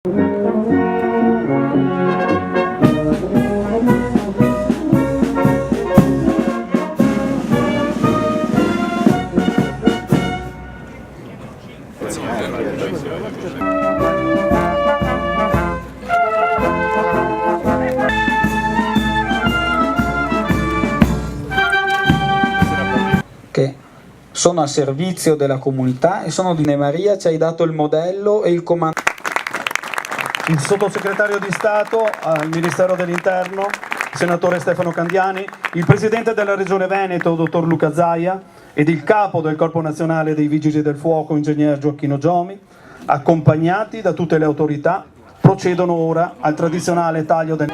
Che sono a servizio della comunità e sono di Maria ci hai dato il modello e il comando. Il sottosegretario di Stato al Ministero dell'Interno, senatore Stefano Candiani, il presidente della Regione Veneto, dottor Luca Zaia, ed il capo del Corpo Nazionale dei Vigili del Fuoco, ingegner Gioacchino Giomi, accompagnati da tutte le autorità, procedono ora al tradizionale taglio del...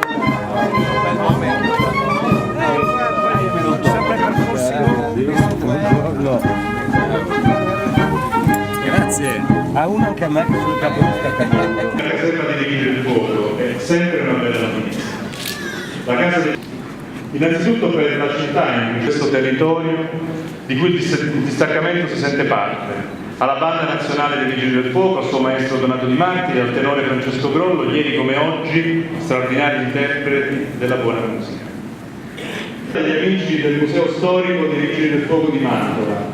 Grazie. A uno anche a me che sul capo di staccamento. La caserma dei Vigili del Fuoco è sempre una bella notizia. La casa dei... Innanzitutto per la città in questo territorio di cui il distaccamento si sente parte. Alla Banda Nazionale dei Vigili del Fuoco, al suo maestro Donato Di Martiri, al tenore Francesco Grollo, ieri come oggi straordinari interpreti della buona musica. Agli amici del Museo Storico dei Vigili del Fuoco di Mantova,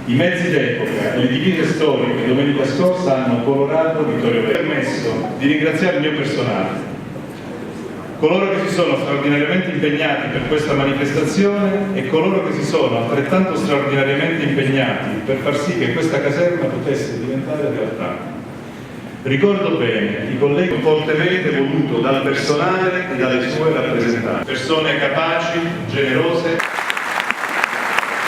i mezzi d'epoca e le divise storiche domenica scorsa hanno colorato Vittorio Veneto. Mi permesso di ringraziare il mio personale, coloro che si sono straordinariamente impegnati per questa manifestazione e coloro che si sono altrettanto straordinariamente impegnati per far sì che questa caserma potesse diventare realtà. Ricordo bene i colleghi fortemente voluto dal personale e dalle sue rappresentanti, persone capaci, generose.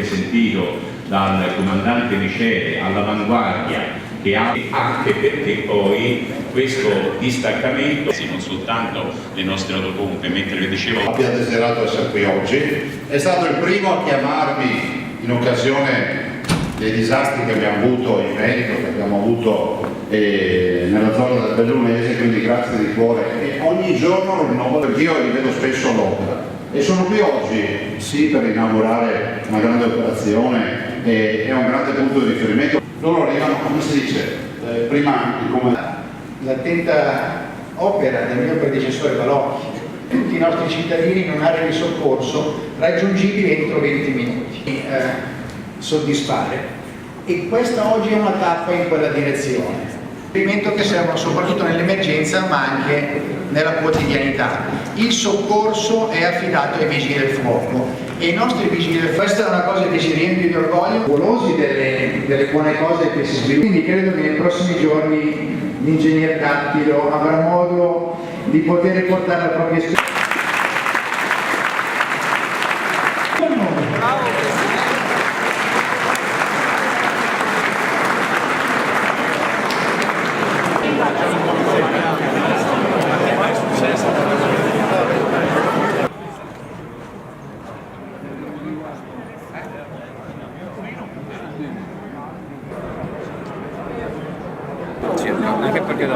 Sentito dal comandante Micele all'avanguardia, che ha anche perché poi questo distaccamento non soltanto le nostre autopompe, mentre vi dicevo abbia desiderato essere qui oggi, è stato il primo a chiamarmi in occasione dei disastri che abbiamo avuto in Veneto, che abbiamo avuto nella zona del Bellunese, quindi grazie di cuore, e ogni giorno lo rinnovo perché io li vedo spesso all'opera e sono qui oggi sì per inaugurare una grande operazione e è un grande punto di riferimento. Loro arrivano, come si dice, prima come l'attenta opera del mio predecessore Balocchi, tutti i nostri cittadini in un'area di soccorso raggiungibili entro 20 minuti, soddisfare, e questa oggi è una tappa in quella direzione. Riferimento che servono soprattutto nell'emergenza ma anche nella quotidianità. Il soccorso è affidato ai vigili del fuoco e i nostri vigili del fuoco, questa è una cosa che ci riempie di orgoglio, golosi delle buone cose che si sviluppano. Quindi credo che nei prossimi giorni l'ingegner Dattilo avrà modo di poter portare la propria esperienza. Sì, anche perché da